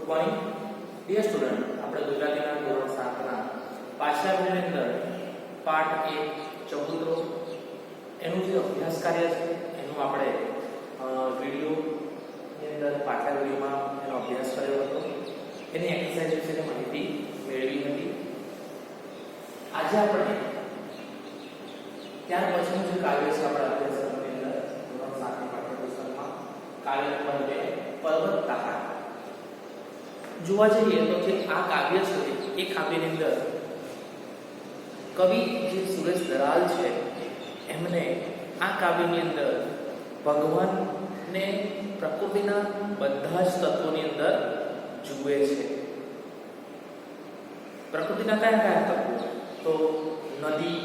Good morning dear student. આપણે ગુજરાતીના ધોરણ 7 ના પાછલા વિડિયોની અંદર પાઠ 1 ચબૂતરો એનું જે અભ્યાસ કાર્ય છે એનું આપણે વિડિયોની અંદર પાછલા વિડિયોમાં એનો અભ્યાસ કર્યો હતો. એની એક્સરસાઇઝ વિશેની માહિતી મેળવી હતી. આજે આપણે ત્યાર પછીનું જે કાવ્ય છે આપણા અભ્યાસક્રમની અંદર ધોરણ 7 ની પાઠ્યપુસ્તકમાં કાવ્ય નંબર 2 પર્વત તારા જોવા જઈએ તો જે આ કાવ્ય છે એ કાવ્યની અંદર કવિ જે સુરેશ દલાલ છે એમને આ કાવ્યની અંદર ભગવાનને પ્રકૃતિના બધા જ તત્વોની અંદર જુએ છે. પ્રકૃતિના કયા કયા તત્વો? તો નદી,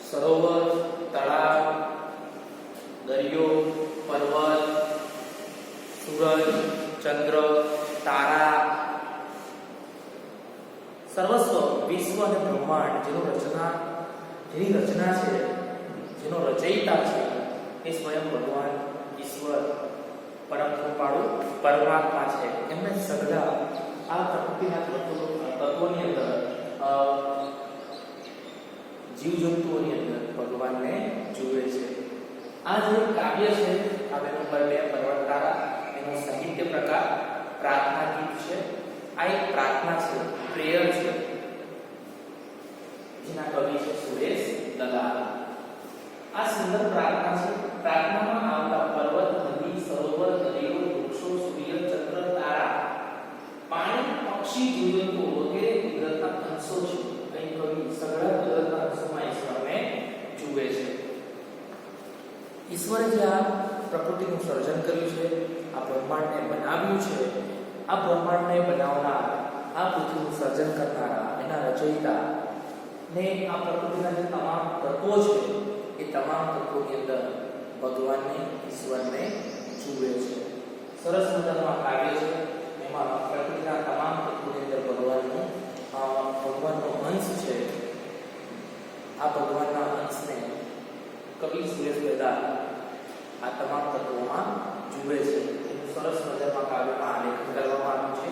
સરોવર, તળાવ, દરિયો, પર્વત, સૂરજ, ચંદ્ર, તારા, સર્વસ્વ, વિશ્વ અને બ્રહ્માંડ જેની રચના છે, જેનો રચયિતા છે એ સ્વયં ભગવાન ઈશ્વર પરમ કૃપાળુ પરમાત્મા છે. એમને સગળા આ પ્રકૃતિના તત્વોની અંદર જીવજંતુઓની અંદર ભગવાનને જુએ છે. આ જે કાવ્ય છે કાવ્ય નંબર 2 પર્વત તારા એનો સાહિત્ય પ્રકાર પ્રાર્થના ગીત છે. આ એક પ્રાર્થના છે, પ્રેયર છે, જેના કવિ છે સુરેશ દલાલ. આ સુંદર પ્રાર્થના છે. પ્રાર્થનામાં આવતા પર્વત, નદી, સરોવર, દરિયો, વૃક્ષો, સૂર્ય, ચંદ્ર, તારા, પાણી, પક્ષી, જીવજંતુ વગેરે કુદરતના અંશો છે. અહીં કવિ સગળા કુદરતના અંશોમાં ઈશ્વરને જુએ છે. ઈશ્વરે જે આ પ્રકૃતિનું સર્જન કર્યું છે, આ બ્રહ્માંડને બનાવ્યું છે, આ બ્રહ્માંડને બનાવનાર, આ પૃથ્વીનું સર્જન કરનારા, એના રચયિતા ને આ પ્રકૃતિના જે તમામ તત્વો છે એ તમામ તત્વોની અંદર ભગવાનને ઈશ્વરને જુએ છે. સરસ મજાનું આ કાવ્ય છે. એમાં પ્રકૃતિના તમામ તત્વોની અંદર ભગવાનનો અંશ છે. આ ભગવાનના અંશને કવિ સુરેશ દલાલ આ તમામ તત્વોમાં જુએ છે. એનું સરસ મજામાં કાવ્યમાં આલેખન કરવામાં આવ્યું છે.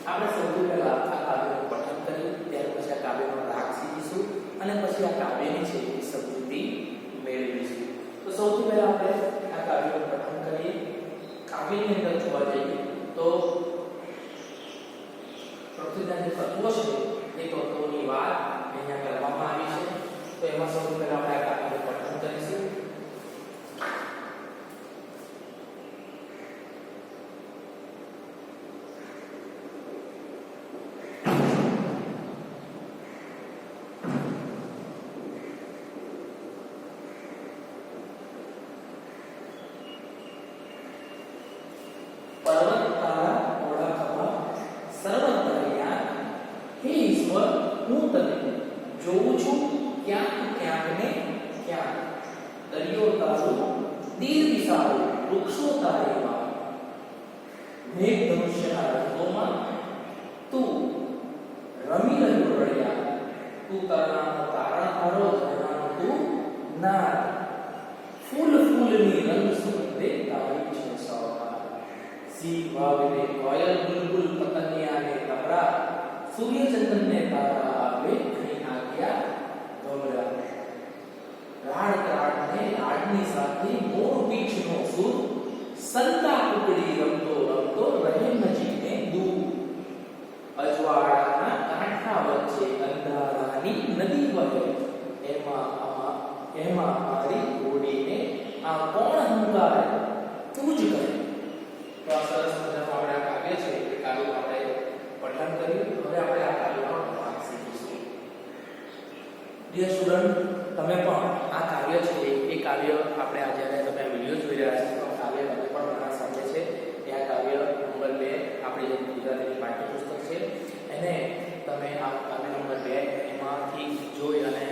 આપણે સૌથી પહેલા આ કાવ્યનું પઠન કરી ત્યાર પછી આ કાવ્યનો રાગ શીખીશું અને પછી આ કાવ્યની છે એ સમજૂતી મેળવીશું. તો સૌથી પહેલા આપણે આ કાવ્યનું પઠન કરીએ. કાવ્યની અંદર જોવા જઈએ તો પૃથ્વીના જે તત્વો છે એ તત્વોની વાત અહીંયા કરવામાં આવી છે. તો એમાં સૌથી પહેલા આપણે આ કાવ્યનું પઠન કરીશું. જોઉં છું ક્યાંક ક્યાંક ને ક્યાંક, દરિયો તારો દીર વિશાળ, વૃક્ષો તારે માં, મેઘ ધનુષ્યના રંગોમાં તું રમી રહ્યો રળિયા, તું તરણાનો તારણહારો, ઝરણાનો તું નાદ, ફૂલ ફૂલની રંગ સુગંધે તારી છે સૌહાર, સિંહ વાવને કોયલ, બુલબુલ પતંગિયાને તમરા, સૂર્ય ચંદ્રને તારા આવે રાડ રાડને લાડની સાથે મોર પીછનો સુર, સંતા કુકડી રમતો રમતો રહે નજીકને દૂર, અજવાળાના કાંઠા વચ્ચે અંધારાની નદી વહે, એમાં મારી ઓડીને આ કોણ હંકારે તું જ કહે. તો આ સરસ મજાનું આપણે આ કાવ્ય છે એ કાવ્યનું આપણે પઠન કર્યું. હવે આપણે આ કાવ્યનો ભાગ શીખીશું. ડિયર સ્ટુડન્ટ, તમે પણ આ કાવ્ય છે એ કાવ્ય આપણે આ જ્યારે તમે વિડીયો જોઈ રહ્યા છો તો કાવ્ય તમે પણ મારા સાથે છે. એ આ કાવ્ય નંબર 2 આપણી જે ગુજરાતીની પાઠ્યપુસ્તક છે એને તમે આ કાવ્ય નંબર 2 એમાંથી જોઈ અને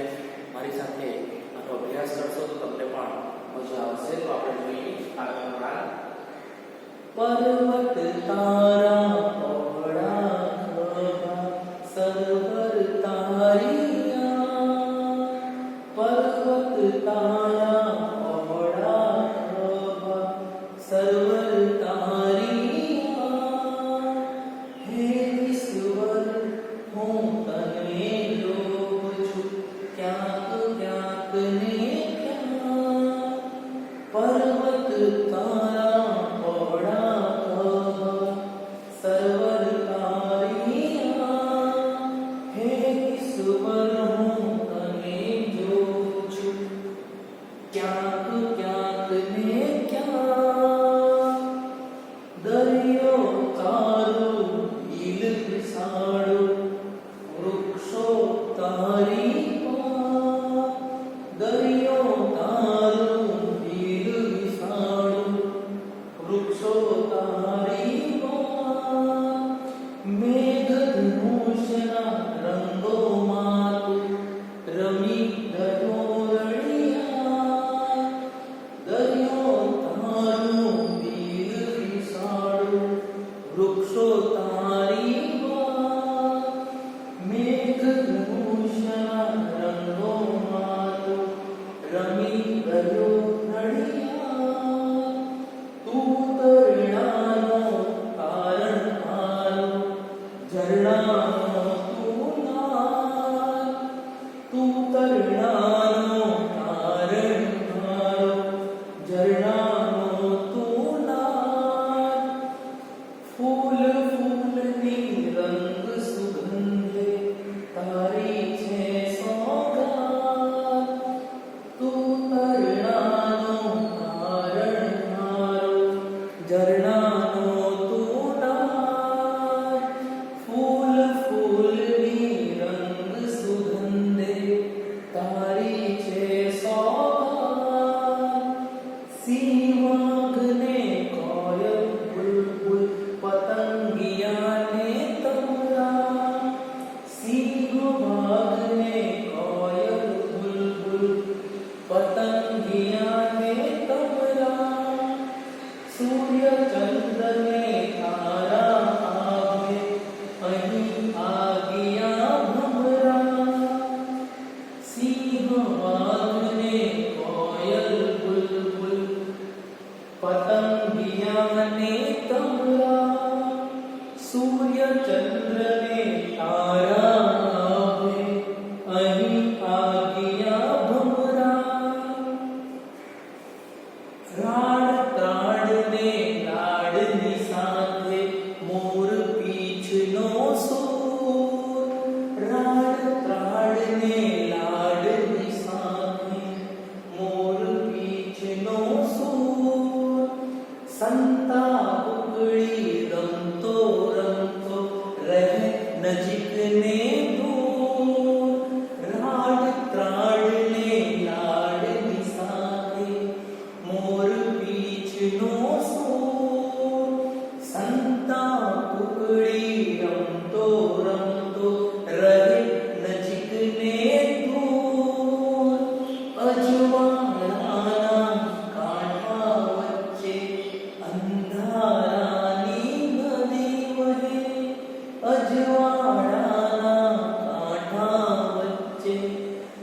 મારી સાથે આનો અભ્યાસ કરશો તો તમને પણ મજા આવશે. તો આપણે જોઈએ કાવ્યનો રાગ. પર્વત તારા પહોળા ખભા સરોવર તારિયા, પર્વત તારા પહોળા ખભા સરોવર તારિયા, દરિયો તારું દિલ વિસાડું, વૃક્ષો તારી પાર. દરિયો તારું દિલ વિસાડું, વૃક્ષો તારી પાર. મેઘધનુષના રંગોમાં તું રમી ગયો રળિયા. દરિયો તારું દિલ વિસાડું, વૃક્ષો તારી પાર. મેઘધનુષના રંગોમાં તું રમી ગયો રળિયા. તું તરણાનો તારણહારો, ઝરણાનો તું નાદ. તું તરણાનો તારણહારો, ઝરણાનો તું નાદ. ફૂલ ફૂલની રંગ સુગંધે તારી છે સોગાદ. તું તરણાનો તારણહારો, ઝરણાનો તું નાદ. ફૂલ ફૂલની રંગ સુગંધે તારી છે સોગાદ. સિંહ વાઘને કોયલ બુલબુલ, પતંગિયાને તમરા. સિંહ વાઘને કોયલ બુલબુલ, પતંગિયાને તમરા. સૂર્ય ચંદ્રને તારા આભે, અહીં આગિયા ભમરા. સિંહ વાઘને કોયલ બુલબુલ, પતંગિયાને તમરા. સૂર્ય ચંદ્રને તારા આભે, અહીં આગિયા ભમરા. રાડ ત્રાડને લાડની સાથે મોર પીછનો સૂર. રાડ ત્રાડને લાડની સાથે મોર પીછનો સૂર. સંતા ઉકળી રમતો રમતો રહે નજીક ને દૂર. રાડ ત્રાડને લાડની સાથે મોર પીછનો સૂર. સંતા ઉકળી રમતો રમતો રહે નજીક ને દૂર. અજવાળાના કાંઠા વચ્ચે અંધારાની નદી વહે. અજવાળાના કાંઠા વચ્ચે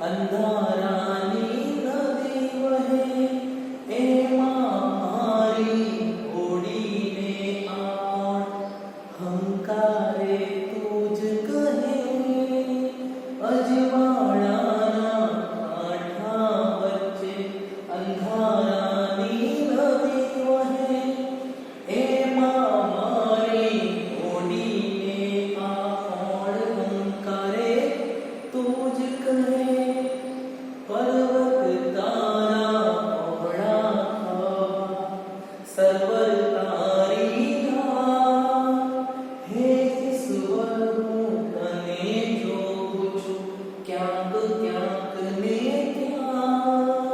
અંધારાની નદી વહે. એમાં મારી હોડીને આણ હંકારે તું જ કહે. અજવાળાના કાંઠા વચ્ચે અંધારાની નદી વહે. એમાં મારી હોડીને આણ હંકારે તું જ કહે. પર્વત તારા પહોળા ખભા, સર્વર તારી રાહ. હે ઈશ્વર હું તને જોઉં છું, ક્યાંક ક્યાંક ને ત્યાં.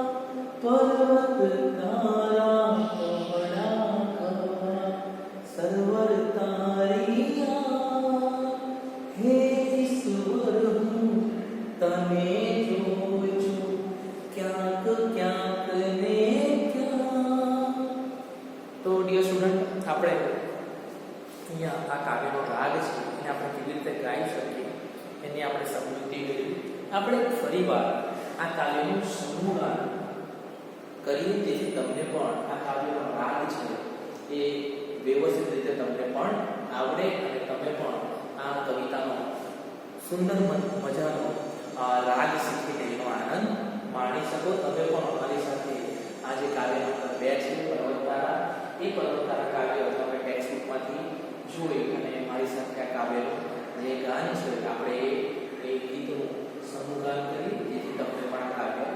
પર્વત તારા પહોળા ખભા, સર્વર તારી રાહ. હે ઈશ્વર હું તને જોઉં છું, ક્યાંક ક્યાંક ને ક્યાં. તો ડિયર સ્ટુડન્ટ, આપણે અહીંયા આ કાવ્યનો રાગ છે એને આપણે કેવી રીતે ગાઈ શકીએ એની આપણે સમજૂતી કરી. આપણે ફરીવાર આ કાવ્યનું સમૂહગાન કરીએ, જેથી તમને પણ આ કાવ્યનો રાગ છે એ વ્યવસ્થિત રીતે તમને પણ આવડે અને તમે પણ આ કવિતાનો સુંદર મજાનો રાગ શીખીને એનો આનંદ માણી શકો. તમે પણ અમારી સાથે આ જે કાવ્ય નંબર 2 છે પર્વતારા, એ પર્વતારા કાવ્ય તમે ટેક્સ્ટબુકમાંથી જોઈ અને મારી સાથે આ કાવ્યનું જે ગાન છે આપણે એ ગીતનું સમૂહગાન કરી, જેથી તમને પણ આ કાવ્ય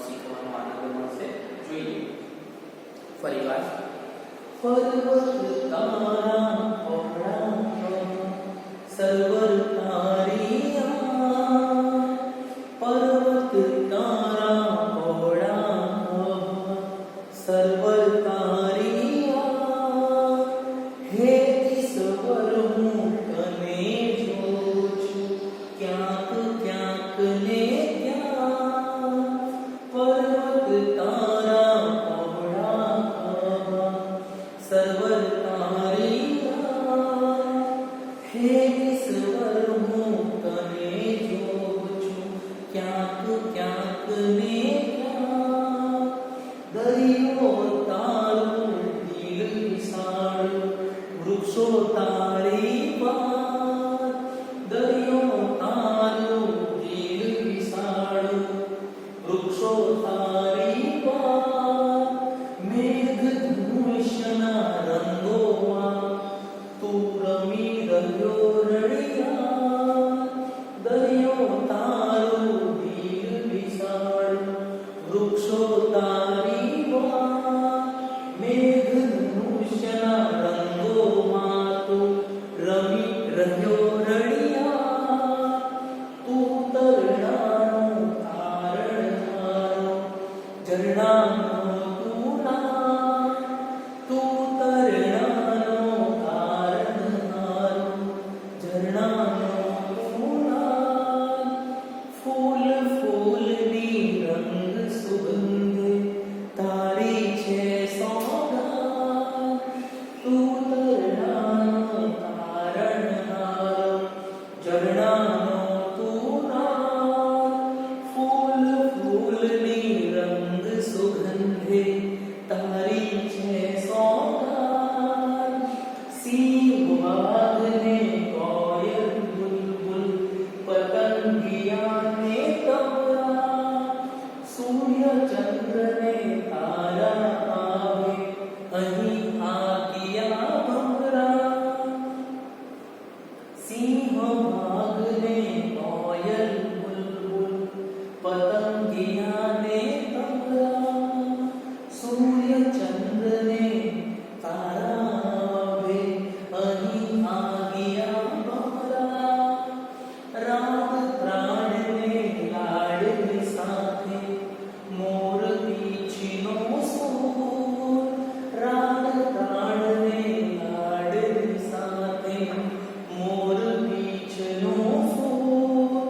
શીખવાનો આનંદ મળશે. જોઈએ ફરીવાર. पर्वत तारा पौड़ा सरवर तारिया पर्वत तारा पौड़ा सरवर तारिया हे ईश्वर हूँ तने जोऊं छुं क्यांक क्यांक ने क्या पर्वत तारा पौड़ा सरवर तारिया हे ईश्वर हूँ तने जोऊं छुं क्यांक क्यांक ने क्या दरियो तारू दिल विशाળ वृक्षो तारी पार दरियो तारू दिल विशाળ वृक्षो तारी पार मेघ धनुष्यना रंगोमा तू रमी રહ્યો રળિયા દરિયો તારું દિલ વિશાળ વૃક્ષો તારી વાર મેઘ ધનુષ્યના રંગોમાં તું રમી રહ્યો રળિયા તું તરણાનું તારણહારો ઝરણાનો તું નામ તું તરણાનો તારણહારો ઝરણાનો તું નામ ફૂલ ફૂલની રંગ સુગંધે તારી છે સોગાન તું તરણાનો તારણહારો ઝરણાનો તું નામ ફૂલ ફૂલની રંગ સુગંધે તારી છે સોગાન સિંહ વાઘ ને કોયલ બુલબુલ પતંગિયા ને તમરા સૂર્ય ચંદ્ર ને તારા આવે અહીં આગ્યા ભમરા સિંહ વાઘ ને કોયલ બુલબુલ પતંગિયા ને તમરા સૂર્ય ચંદ્ર ને તારા આવે અહીં આગ્યા ભમરા રાગ પ્રાણ ને લાડની સાથે મોર પીછીનો સૂર રાગ પ્રાણ ને લાડની સાથે મોર પીછનો સૂર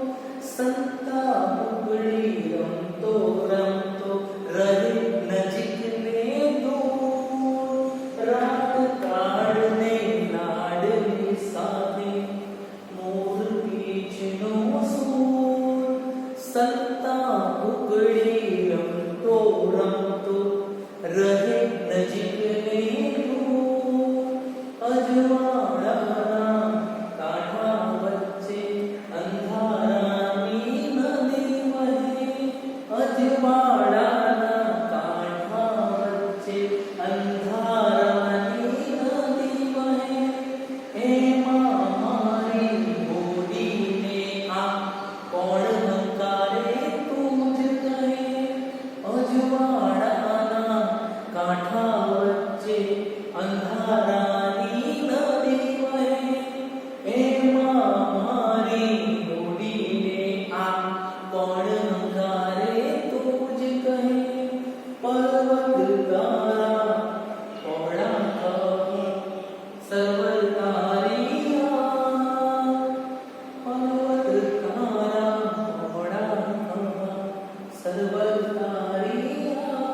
સંતા ઉપડી રમતો રમતો રહે નજીક ને દૂર રાગ પ્રાણ ને લાડની સાથે મોર પીછનો સૂર સંતા ઉપડી રમતો રમતો રહે નજીક ને દૂર અજવાળાના કાંઠા વચ્ચે અંધારાની નદી વહે અજવાળાના કાંઠા વચ્ચે અંધારાની નદી વહે એમાં મારી હોડીને આ કોણ હંકારે તું જ કહે અજવાળાના કાંઠા વચ્ચે અંધારાની નદી વહે એમાં મારી હોડીને આ કોણ હંકારે તું જ કહે પર્વત તારા પહોળા સરવર તારિયા પર્વત તારા પહોળા સરવર તારિયા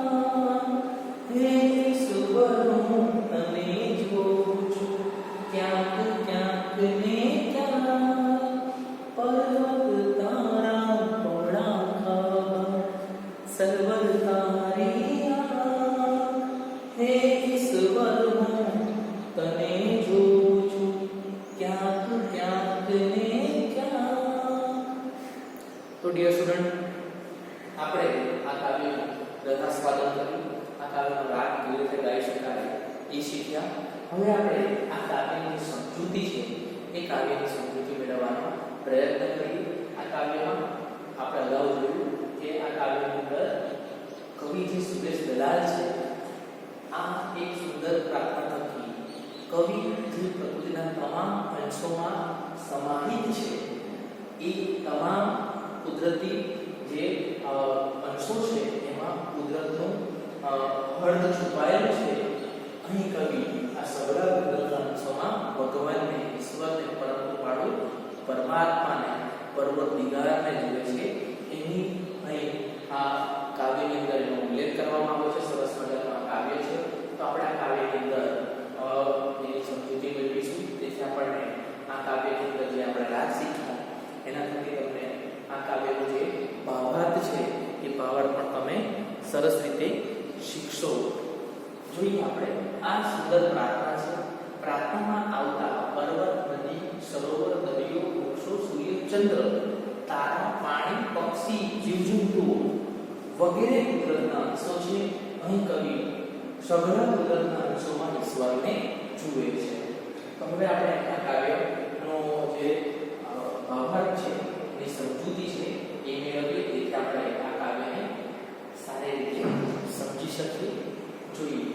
હે ઈશ્વર હું તને જોઉં છું ક્યાંક ક્યાંક ને ક્યાંક પર્વત તારા પહોળા સરવર તારિયા હે ઈશ્વર હું તને જોઉં છું ક્યાંક ક્યાંક ને ક્યાંક તો ડિયર સ્ટુડન્ટ આપણે આ કાવ્યનું રસાસ્વાદન કર્યું આ કાવ્યનો રાગ કેવી રીતે ગાઈ શકાય એ શીખ્યા હવે આપણે આ કાવ્યની સમજૂતી છે એ કાવ્યની સમજૂતી મેળવવાનો પ્રયત્ન કરીએ આ કાવ્યમાં આપણે અગાઉ જોયું કે આ કાવ્યની અંદર કવિ જે સુરેશ દલાલ છે આ એક સુંદર પ્રાર્થના થકી કવિ જે પ્રકૃતિના તમામ અંશોમાં સમાહિત છે એ તમામ કુદરતી જે અંશો છે એમાં કુદરતનું હર્દ છુપાયેલું છે. અહીં કવિ આ સગળા કુદરતના અંશોમાં ભગવાનને, ઈશ્વરને, પરમપાળુ પરમાત્માને, પર્વતદિગારને જુએ છે. એની અહીં આ કાવ્યની અંદર એનો ઉલ્લેખ કરવામાં આવ્યો છે. સરસ મજાનું કાવ્ય છે. તો આપણે આ કાવ્યની અંદર એની સમજૂતી મેળવીશું. તેથી આપણને આ કાવ્યની અંદર જે આપણે રાગ શીખ્યા એના થકી તમને આ કાવ્યનો જે ભાવાર્થ છે એ ભાવાર્થ પણ તમે સરસ રીતે શીખશો. જોઈએ આપણે આ સુંદર પ્રાર્થના છે. પ્રાર્થનામાં આવતા પર્વત, નદી, સરોવર, દરિયો, વૃક્ષો, સૂર્ય, ચંદ્ર, તારા, પાણી, પક્ષી, જીવજંતુઓ વગેરે કુદરતના અંશો છે. અહીં કવિ સઘળા કુદરતના અંશોમાં ઈશ્વરને જુએ છે. તો હવે આપણે આ કાવ્યનો જે ભાવાર્થ છે એની સમજૂતી છે એ મેળવીએ. તેથી આપણે આ કાવ્યને સારી રીતે સમજી શકીએ. જોઈએ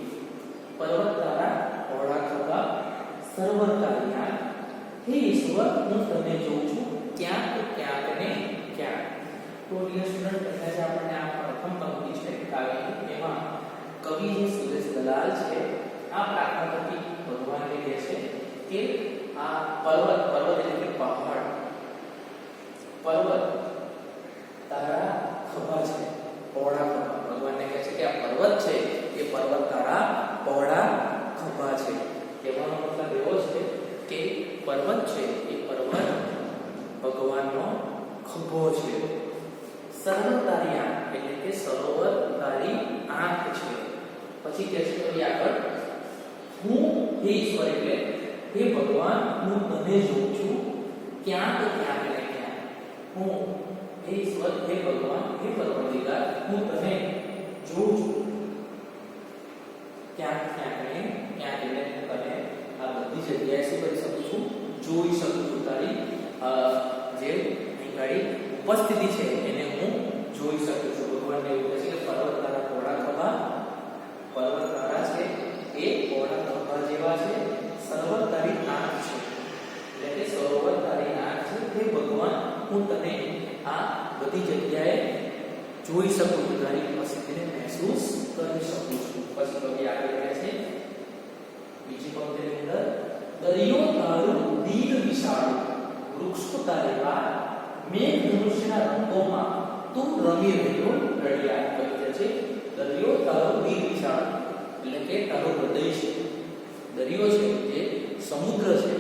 પર્વત, તારા, પહોળા ખભા, સર્વતારી આંખ, હે ઈશ્વર હું તને જોઉં છું ક્યાંક ક્યાંક ને ક્યાંક. તો ડિયર સ્ટુડન્ટ, પહેલા જે આપણને આ પ્રથમ પંક્તિ છે કાવ્યની એમાં કવિ જે સુરેશ દલાલ છે આ પ્રાર્થના થકી ભગવાનને કહે છે કે આ પર્વત એટલે કે પહાડ, પર્વત તારા ખભા છે, પહોળા ખભા. ભગવાનને કહે છે કે આ પર્વત છે એ પર્વત તારા પહોળા ખભા છે. એવાનો મતલબ એવો છે કે પર્વત છે એ પર્વત ભગવાનનો ખભો છે. સર્વતારી આંખ એટલે કે સરોવર તારી આંખ છે. પછી કહે છે તો આગળ હું હે ઈશ્વર એટલે હે ભગવાન હું તને જોઉં છું ક્યાંક ક્યાંક ને ક્યાંક. હું હે ઈશ્વર, હે ભગવાન, હે પરવરદિગાર હું તને જોઉં છું ક્યાંક ક્યાંક ને ક્યાંક. એટલે હું તને આ બધી જગ્યાએ શું કરી શકું છું? જોઈ શકું છું. તારી જે તારી ઉપસ્થિતિ છે એને હું જોઈ શકું છું. ભગવાનને એવું કહે છે કે પર્વત તારા પહોળા ખભા, પર્વત તારા છે એ પહોળા ખભા જેવા છે. સરોવર તારી આંખ છે એટલે કે સરોવર તારી આંખ છે. હે ભગવાન હું તને આ બધી જગ્યાએ જોઈ શકું છું, તારી ઉપસ્થિતિને મહેસૂસ કરી શકું છું. પછી કવિ આગળ કહે છે બીજી પંક્તિની અંદર દરિયો તારું દીન વિશાળ, વૃક્ષો તારે પાર, મેઘ ધનુષ્યના રંગોમાં તું રમી રહ્યો રળિયા. કહે છે દરિયો તારો દીન વિશાળ એટલે કે તારો હૃદય છે. દરિયો છે જે સમુદ્ર છે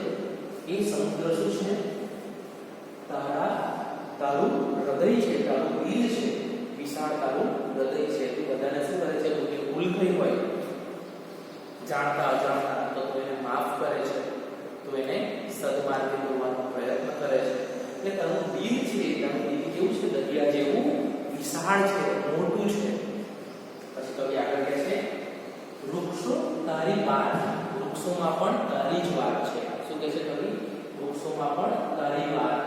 એ સમુદ્ર શું છે? તારું હૃદય છે, તારું દિલ છે, વિશાળ તારું હૃદય છે. તું બધાને શું કરે છે? કોઈ ભૂલ થઈ હોય જાણતા અજાણતા તો એને માફ કરે છે, તો એને સદમાર્ગે દોરવાનો પ્રયત્ન કરે છે. એટલે તારું દિલ છે, તારું દિલ કેવું છે? દરિયા જેવું વિશાળ છે, મોટું છે. પછી કવિ આગળ કહે છે વૃક્ષો તારી વાત, વૃક્ષોમાં પણ તારી જ વાત છે. શું કહે છે કવિ? વૃક્ષોમાં પણ તારી વાત.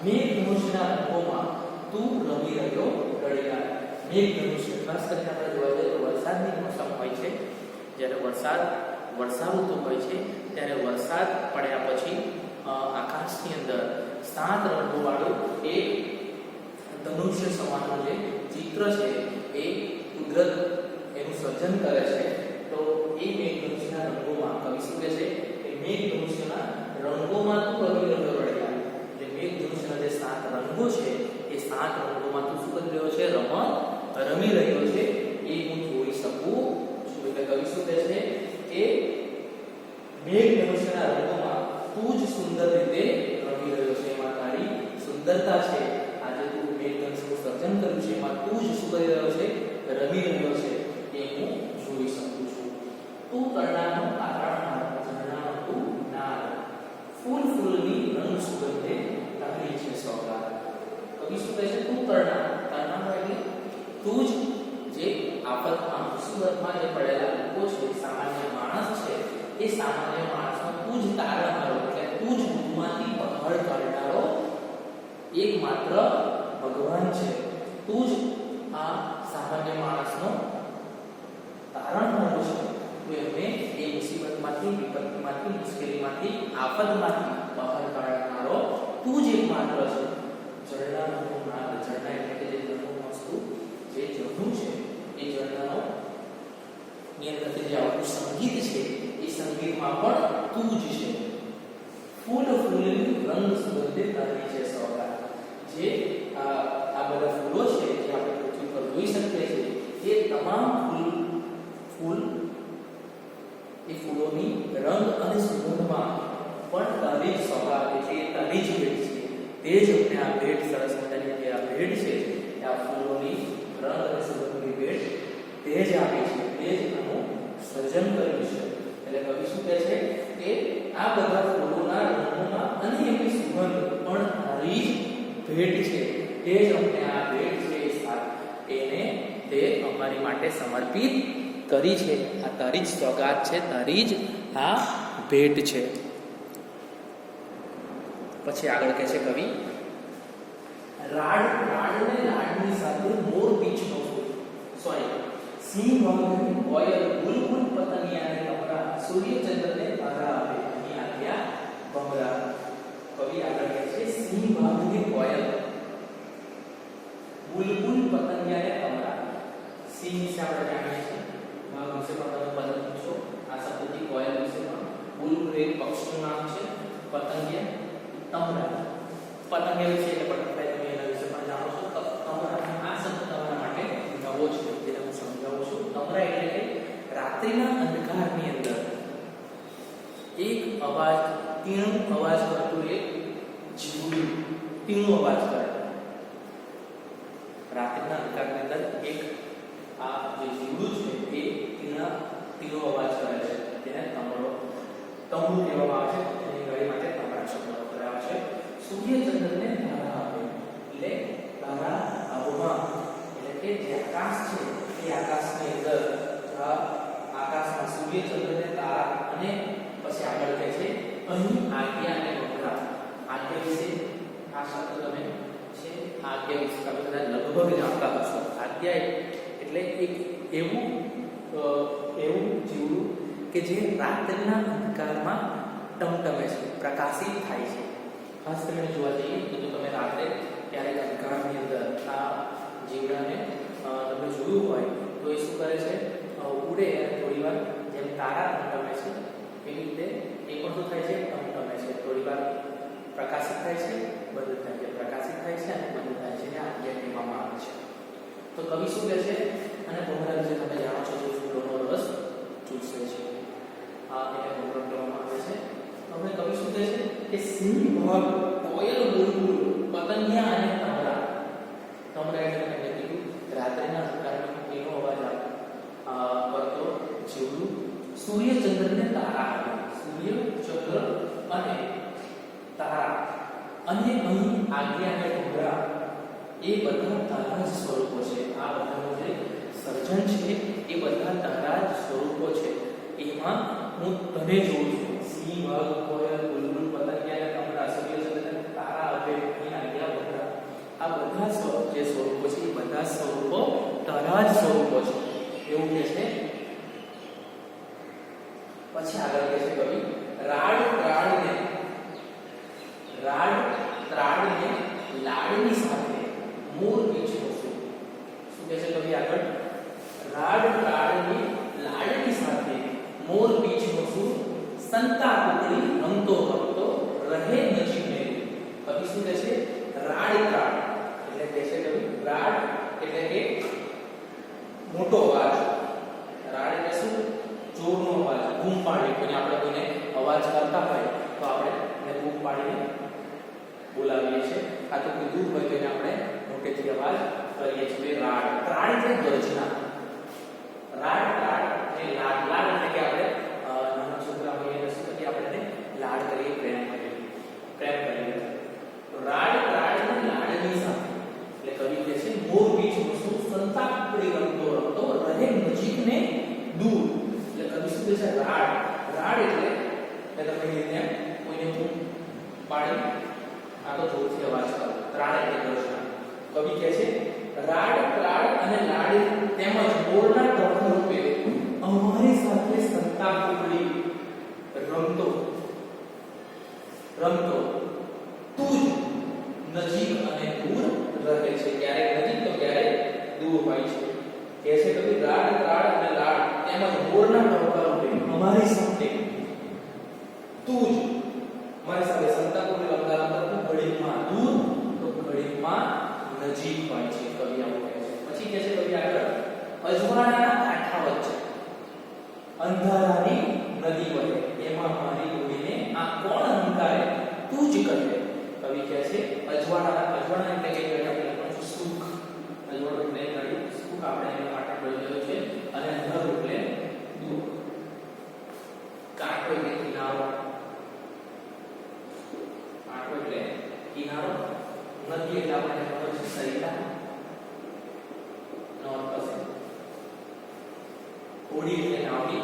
મેઘ ધનુષ્યના રંગોમાં તું રમી રહ્યો રળિયા. મેઘ ધનુષ્ય ખાસ કરીને આપણે જોવા જઈએ તો વરસાદની મોસમ હોય છે. જ્યારે વર્ષાઋતુ હોય છે ત્યારે વરસાદ પડ્યા પછી આકાશની અંદર 7 રંગોવાળું એક ધનુષ્ય સમાનનું જે ચિત્ર છે એ કુદરત એનું સર્જન કરે છે. તો એ મેઘ ધનુષ્યના રંગોમાં કવિ શું કહે છે કે મેઘ ધનુષ્યના રંગોમાં તું રમી રહ્યો રળિયા. જે મેઘ ધનુષ્યના જે 7 રંગો છે એ 7 રંગોમાં તું શું કરી રહ્યો છે? રમી રહ્યો છે. એ હું જોઈ શકું છું. એટલે કવિ શું કહે છે કે મેઘ ધનુષ્યના રંગોમાં તું જ સુંદર રીતે રમી રહ્યો છે. એમાં તારી સુંદરતા છે. આજે તું મેઘ ધનુષ્યનું સર્જન કર્યું છે એમાં તું જ શું કરી રહ્યો છે? રમી રહ્યો છે. એ હું જોઈ શકું છું. તું કરણાનો આકારહાર, ઝરણાનો તું નાદ, ફૂલ ફૂલની રંગ સુગંધે તારી છે સોગાદ. કવિ શું કહે છે? તું કરણાનો એટલે તું જ જે આફતમાં મુસીબતમાં જે પડેલા લોકો છે, સામાન્ય માણસ છે, એ સામાન્ય માણસનો તું જ તારણહારો એટલે તું જ દુઃખમાંથી પહાડ કાઢનારો એકમાત્ર ભગવાન છે. તું જ આ સામાન્ય માણસનો તારણહારો છે. તો એમને એ મુસીબતમાંથી, વિપત્તિમાંથી, મુશ્કેલીમાંથી, આફતમાંથી બહાર કાઢનારો તું જ એકમાત્ર છે. ઝરણાનું નાદ, ઝરણા એટલે કે જે ઝરણું વસ્તુ, જે ઝરણું છે એ ઝરણાનો ની અંદર જે આવતું સંગીત છે એ સંગીતમાં પણ તું જ છે. ફૂલ ફૂલની રંગ સુગંધિત તારી છે સોગાત. જે આ બધા ફૂલો છે જે આપણે પૃથ્વી પર જોઈ શકીએ છીએ એ તમામ ફૂલ એ ફૂલોની રંગ અને સુગંધમાં પણ તારી જ સોગાત એટલે તારી જ ભેટ છે. તે જ અમને આ ભેટ, સરસ મજાની જે આ ભેટ છે આ ફૂલોની રંગ અને સુગંધની ભેટ તે જ આપી છે, તે જ આનું સર્જન કર્યું છે. એટલે કવિ શું કહે છે કે આ બધા ફૂલોના રંગોમાં અને એની સુગંધ પણ તારી જ ભેટ છે. તે જ અમને આ ભેટ છે એને તે અમારી માટે સમર્પિત કરી છે. આ તારી જ સોગાત છે, તારી જ આ ભેટ છે. પછી આગળ કહે છે કવિ, રાડને લાડની સાથે મોર પીંછનો સિંહ વાઘની કોયલ બુલબુલ પતંગિયાને કમરા સૂર્ય ચંદ્રને તારા આપે અહીં આવ્યા ભમરા. કવિ આગળ કહે છે સિંહ વાઘની કોયલ બુલબુલ પતંગિયાને કમરા. સિંહ વિશે આપણે જાણીએ છીએ, વાઘ વિશે પણ તમે પતંગ પૂછો. આ શબ્દથી કોયલ વિશે પણ, બુલબુલ એક પક્ષીનું નામ છે, પતંગિયા તમરા. પતંગિયા વિશે એટલે બટરફ્લાય તમે એના વિશે પણ જાણો છો. તમરા આ શબ્દ તમારા માટે નવો છે, જેને હું સમજાવું છું. તમરા એટલે કે રાત્રિના અંધકારની અંદર એક અવાજ, તીણું અવાજ કરતું એક જીવડું તીણું અવાજ કરે. રાત્રિના અંધકારની અંદર એક આ જે જીવડું છે એ તીણો અવાજ કરે છે, તેને તમરું કહેવામાં આવે છે. એની ગળી માટે તમરા શબ્દ વપરાય છે. સૂર્ય ચંદ્રને તારા આપે એટલે તારા આબોમાં એટલે કે જે આકાશ છે એ આકાશની અંદર આકાશમાં સૂર્ય ચંદ્રને તારા અને પછી આગળ કહે છે અહીં આજ્ઞા અને વપરા. આજ્ઞા વિશે આ શબ્દ તમે છે આજ્ઞા વિશે તમે બધા લગભગ જાણતા હશો. આજ્ઞા એટલે એક એવું જીવડું કે જે રાત્રિના અંધકારમાં ટમટમે છે, પ્રકાશિત થાય છે. ખાસ કરીને જોવા જઈએ તો તમે રાત્રે ક્યારેક અંધકારની અંદર આ જીવડાને તમે જોયું હોય તો એ શું કરે છે, ઉડે અને થોડી વાર જેમ તારા ટમટમે છે એવી રીતે એ પણ શું થાય છે, ટમટમે છે. થોડી વાર પ્રકાશિત થાય છે, બંધ થાય છે, પ્રકાશિત થાય છે અને બંધ થાય છે. આ આજ્ઞા કહેવામાં આવે છે. તો કવિ શું કહે છે, અને ભમરા વિશે તમે જાણો છો, જે ફૂલોનો રસ ચૂસે છે, આ એને ભમરા કહેવામાં આવે છે. હવે કવિ શું કહે છે કે સિંહ વાઘ કોયલ બુલબુલ પતંગિયા અને તમરા. તમરા એટલે મેં કીધું રાત્રિના અંધકારમાં એનો અવાજ કરતો જીવડું. સૂર્ય ચંદ્રને તારા આપે, સૂર્ય ચંદ્ર અને તારા અને અહીં આજ્ઞા અને ભમરા એ બધા તારા જ સ્વરૂપો છે. આ બધાનું જે સર્જન છે એ બધા તારા જ સ્વરૂપો છે. એમાં હું તને જોઉં છું. સિંહ વાઘ કોયલ બુલબુલ પતંગિયા અને તમરા સૂર્ય ચંદ્રને તારા આપે અહીં આજ્ઞા ભમરા. આ બધા જે સ્વરૂપો છે એ બધા સ્વરૂપો તારા જ સ્વરૂપો છે એવું કહે છે. પછી આગળ કહે છે કવિ, રાડ ત્રાડને લાડની સાથે મોર પીંછનો શું. શું કહે છે કવિ આગળ, રાડ ત્રાડની લાડની સાથે મોર પીંછનો શું સંતા કુકડી રમતો રહે નજીક ને. કવિ શું કહે છે, રાડ ત્રાડ એટલે કહે છે કવિ, રાડ એટલે કે મોટો અવાજ, રાડ એટલે શું, જોરનો અવાજ, બૂમ પાડી. કોઈને આપણે કોઈને અવાજ કરતા હોય તો આપણે એને બૂમ પાડીને બોલાવીએ છીએ. આ તો કોઈ દૂર હોય તો એને આપણે મોટેથી અવાજ કરીએ છીએ. રાડ ત્રાડ એટલે ગર્જના. રાડ ત્રાડ એટલે લાડ એટલે કે આપણે નાના છોકરા હોઈએ એટલે શું કરીએ, આપણે એને લાડ કરીએ, પ્રેમ કરીએ. રાડ ત્રાડ અને લાડની સાથે એટલે કવિ કહે છે મોર પીંછનો શું સંતા કુકડી રમતો રહે નજીક ને દૂર. એટલે કવિ શું કહે છે, રાડ એટલે મેં તમને કીધું કોઈને બૂમ પાડી આ તો જોરથી અવાજ કરો. ત્રાડ એટલે ગર્જના. કવિ કહે છે રાડ ત્રાડ અને લાડ તેમજ મોરના ટોળા રૂપે અમારી સાથે સંતાકુકડી રમતો રમતો તું જ નજીક અને દૂર રહે છે. ક્યારેક નજીક તો ક્યારેક દૂર હોય છે. કે છે કવિ રાડ રાડ અને લાડ તેમજ મોરના ટહુકા રૂપે અમારી સાથે તું જ અમારી સાથે સંતાકુકડી રમતા રમતા તું ઘડીકમાં દૂર તો ઘડીકમાં નજીક હોય છે. કવિ આવું કહે છે. પછી કહે છે કવિ આગળ અજવાળાના કાંઠા વચ્ચે અંધારાની નદી વહે એમાં મારી હોડીને આ કોણ હંકારે તું જ કહે. કવિ કહે છે અજવાળા એટલે કે આપણે લખવાનું સુખ. અજવાળો એટલે નડી સુખ આપણે એનો પાઠ ભણ્યો છે. અને અંધાર એટલે દુઃખ. કાંઠો એટલે કિનારો. કાંઠો એટલે કિનારો. નદી એટલે આપણે ખબર છે સરિતા નો અર્થ છે. હોડી એટલે નાવડી.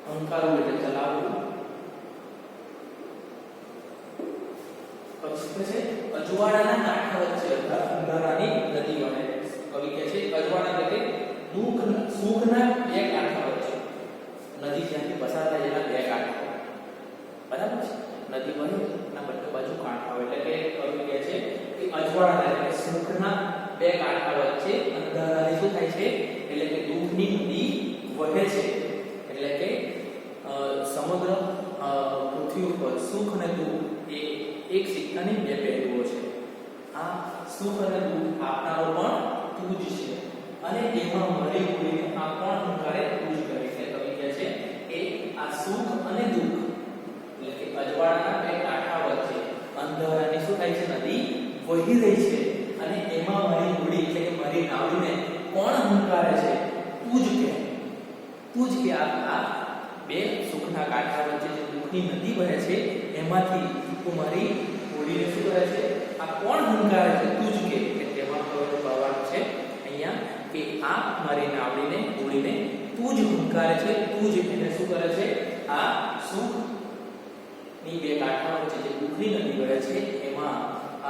હંકારવું એટલે ચલાવવું. પછી છે અજવાળાના કાંઠા વચ્ચે અંધારાની નદી વહે. કવિ કહે છે અજવાળા એટલે દુઃખ સુખના બે કાંઠા વચ્ચે નદી જ્યાંથી પસાર થાય એના બે કાંઠા. બરાબર છે. નદી વહે ના બંને બાજુ કાંઠા એટલે કે કવિ કહે છે કે અજવાળા એટલે સુખના બે કાંઠા વચ્ચે અંધારાની શું થાય છે એટલે કે દુઃખની નદી વહે છે. એટલે કે સમગ્ર પૃથ્વી ઉપર સુખ અને દુઃખ એ એક સિક્કાની બે પહેલુઓ છે. આ સુખ અને દુઃખ આપનારો પણ તું જ છે. અને એમાં મળી હોડીને આ કોણ હંકારે તું જ કરે છે. કવિ કહે છે કે આ સુખ અને દુઃખ એટલે કે અજવાળાના બે કાંઠા વચ્ચે અંધારાની શું થાય છે નદી વહી રહી છે. અને એમાં મારી હોડી એટલે કે મારી નાવડીને કોણ હંકારે છે તું જ કે. તું જ કે આ બે સુખના કાંઠા વચ્ચે જે દુઃખની નદી વહે છે એમાંથી તું મારી હોડીને શું કરે છે આ કોણ હંકારે છે તું જ કે. તેમાં કહેવાનું છે અહીંયા કે આ મારી નાવડીને હોડીને તું જ હંકારે છે. તું જ એને શું કરે છે આ સુખ ની બે કાંઠા વચ્ચે જે દુઃખની નદી વહે છે એમાં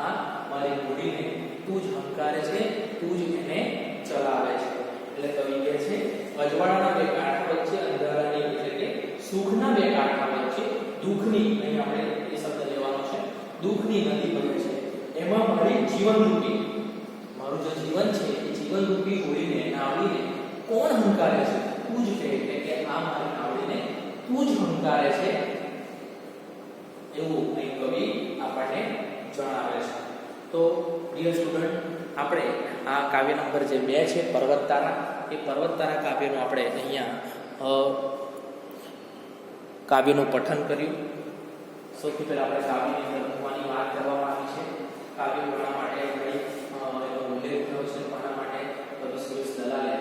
આ મારી હોડીને તું જ હંકારે છે. તું જ એને ચલાવે છે. એટલે કવિ કહે છે અજવાળાના બે કાંઠા વચ્ચે અંધારાની એટલે કે સુખના બે કાંઠા વચ્ચે દુઃખની અહીં આપણે એ શબ્દ લેવાનો છે દુઃખની નદી વહે છે. એમાં મારી જીવનરૂપી મારું જે જીવન છે એ જીવનરૂપી હોડીને નાવડીને કોણ હંકારે છે તું જ કહે. એટલે કે આ મારી નાવડીને તું જ હંકારે છે એવું અહીં કવિ આપણને જણાવે છે. તો ડિયર સ્ટુડન્ટ આપણે આ કાવ્ય નંબર જે 2 છે પર્વતતારા એ પર્વતતારા કાવ્યનું આપણે અહીંયા કાવ્યનું પઠન કર્યું. સૌથી પહેલા આપણે કાવ્યની અંદર મૂકવાની વાત કરવામાં આવી છે. કાવ્ય ભણવા માટે એનો ઉલ્લેખ થયો છે. ભણવા માટે કવિ સુરેશ દલાલે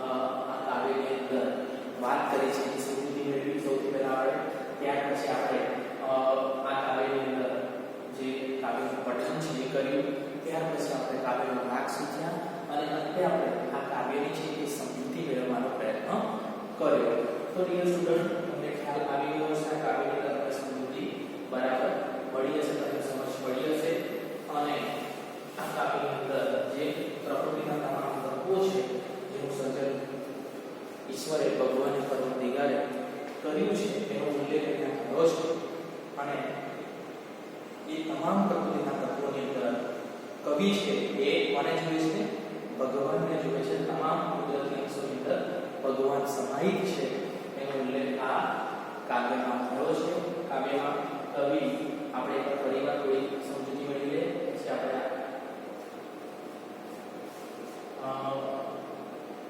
આ કાવ્યની અંદર વાત કરી છે. સમૃદ્ધિ મેળવી સૌથી પહેલા આપણે ત્યાર પછી આપણે આ કાવ્યની અંદર જે કાવ્યનું પઠન છે એ કર્યું. ત્યાર પછી આપણે કાવ્યનો રાગ શીખ્યા અને અંતે આપણે આ કાવ્યની છે એ સમૃદ્ધિ મેળવવાનો પ્રયત્ન કર્યો. તો ડિયર સ્ટુડન્ટ તમને ખ્યાલ આવી ગયો છે કાવ્યની અંદર સમૃદ્ધિ બરાબર મળી હશે. તમને સમજ પડી હશે. અને આ કાવ્યની અંદર જે પ્રકૃતિના તમામ તત્વો છે જેનું સર્જન ઈશ્વરે ભગવાને પરમદિગારે કર્યું છે તેનો ઉલ્લેખ અહીંયા થયો છે. અને એ તમામ પ્રકૃતિના તત્વોની અંદર કવિ છે એ કોને જુએ છે ભગવાનને જુએ છે. તમામ કુદરતી અંશોની અંદર ભગવાન સમાહિત છે એનો ઉલ્લેખ આ કાવ્યમાં થયો છે. કાવ્યમાં કવિ આપણે ફરીવાર થોડી સમજૂતી મેળવી લે પછી આપણે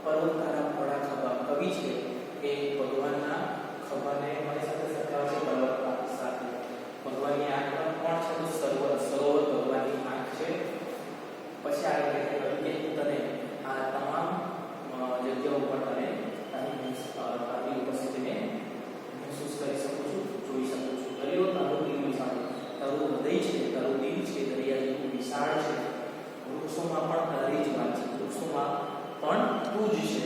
પર્વતતારા પડા ખભા કવિ છે એ ભગવાનના ખભાને મારી સાથે સરખાવે છે પર્વતતારા સાથે. ભગવાનની આંખ કોણ છે તો સરોવર ભગવાનની આંખ છે. પછી આગળ કવિ કે તને આ તમામ જગ્યાઓ ઉપર તને તારી ઉપસ્થિતિને મહેસૂસ કરી શકું છું, જોઈ શકું છું. દરિયો તારું દિલ વિશાળ, તારું હૃદય છે, તારું દિલ છે, દરિયા જેવું વિશાળ છે. વૃક્ષોમાં પણ તારી જ વાત છે, વૃક્ષોમાં પણ તું જ છે.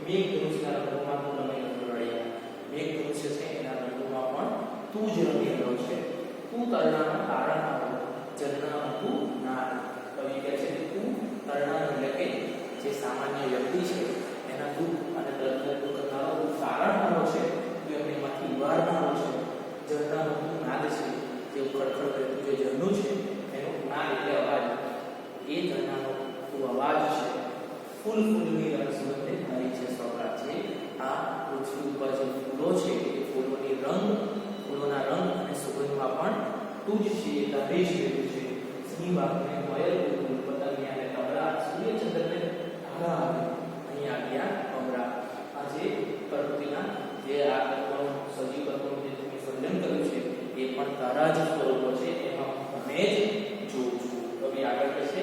મેઘ ધનુષના રંગોમાં તું રમી રળિયા, મેઘ ધનુષ્ય છે એના રંગોમાં પણ તું જ રમી રહ્યો છે. તું તરણાનું તારણ આવો, જન્ના તું નાદ. કવિ કહે છે તું તરણા એટલે કે જે સામાન્ય વ્યક્તિ છે એના દુઃખ અને દર્દને દૂર કરનારો તારણહારો છે, તો એમને એમાંથી ઉગારનારો છે. ઝરણાનું નાદ છે, જે ખડખડ કરતું જે ઝરણું છે એનું નાદ એટલે અવાજ, એ ઝરણાનો અવાજ છે. ફૂલ ફૂલની રંગ સુગંધે ભરી છે સોગંદ છે. આ પૃથ્વી ઉપર જે ફૂલો છે એ ફૂલોના રંગ અને સુગંધમાં પણ તું જ છે, તારે જ રહેલું છે. સિંહ બાપને મોયલ કુલ પતંગિયા ને તબલા, સૂર્યચંદ્રને તારા આવે અહીં આવ્યા અમરા. આ જે પ્રકૃતિના જે આ તત્વોનું સજીવ તત્વોનું જે તમે સર્જન કર્યું છે એ પણ તારા જ સ્વરૂપો છે, એમાં અમે જ જોઉં છું. કવિ આગળ કહે છે,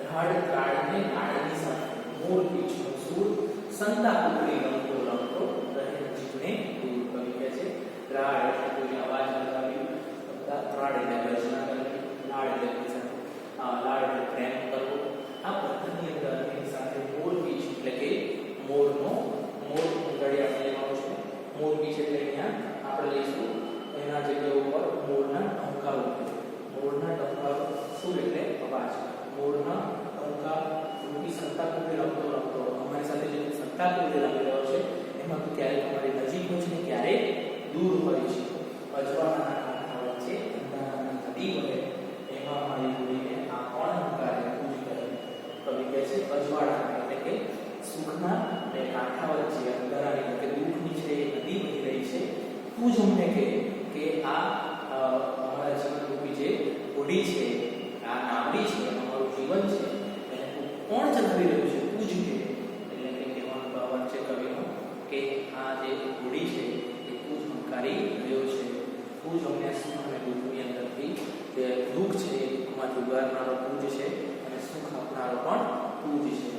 રાડ ત્રાડને નાડની સાથે મોર પીછનો સૂર, સંતા કુકડી રમતો રમતો રહે જીવને દૂર. કવિ કહે છે રાડ એટલે કોઈ અવાજ લગાવ્યું, ત્રાડ એટલે ગર્જના કરવી, લાડ એટલે લાડ એટલે પ્રેમ કરવો. આ પદ્ધતિની અંદર એની સાથે મોર પીછ એટલે કે મોર ઉંગડી આપણે લેવાનો છે. મોર પીછ એટલે અહીંયા આપણે લઈશું એના જગ્યા ઉપર મોરના ટંકારો. મોરના ટંકારો શું એટલે અવાજ. મોરના ટંકાર રૂપી સંતા કુકડી રમતો રમતો, અમારી સાથે જે સંતા કુકડી રમી રહ્યો છે એમાં તું ક્યારેક અમારી નજીક હોય છે ને ક્યારેક દૂર હોય છે. અજવાળાના કાંઠા વચ્ચે અંધારાની નદી વહે, એમાં મારી ભૂલીને આ કોણ હંકારે તું જ કહે. કવિ કહે છે અજવાળા એટલે કે સુખના અને કાંઠા વચ્ચે અંધારાની એટલે કે દુઃખની છે એ નદી વહી રહી છે. તું જ અમને કે આ અમારા જીવનરૂપી જે હોડી છે, આ નાવડી છે, અમારું જીવન છે, એને તું કોણ ચલાવી રહ્યું છે, તું જ કે. એટલે કે કહેવાનો ભાવ છે કવિનો કે આ જે હોડી છે એ તું જ હંકારી રહ્યો છે. તું જ અમને સુખ અને દુઃખની અંદરથી જે દુઃખ છે એ દુઃખમાંથી ઉગારનારો તું જ છે અને સુખ આપનારો પણ તું જ છે.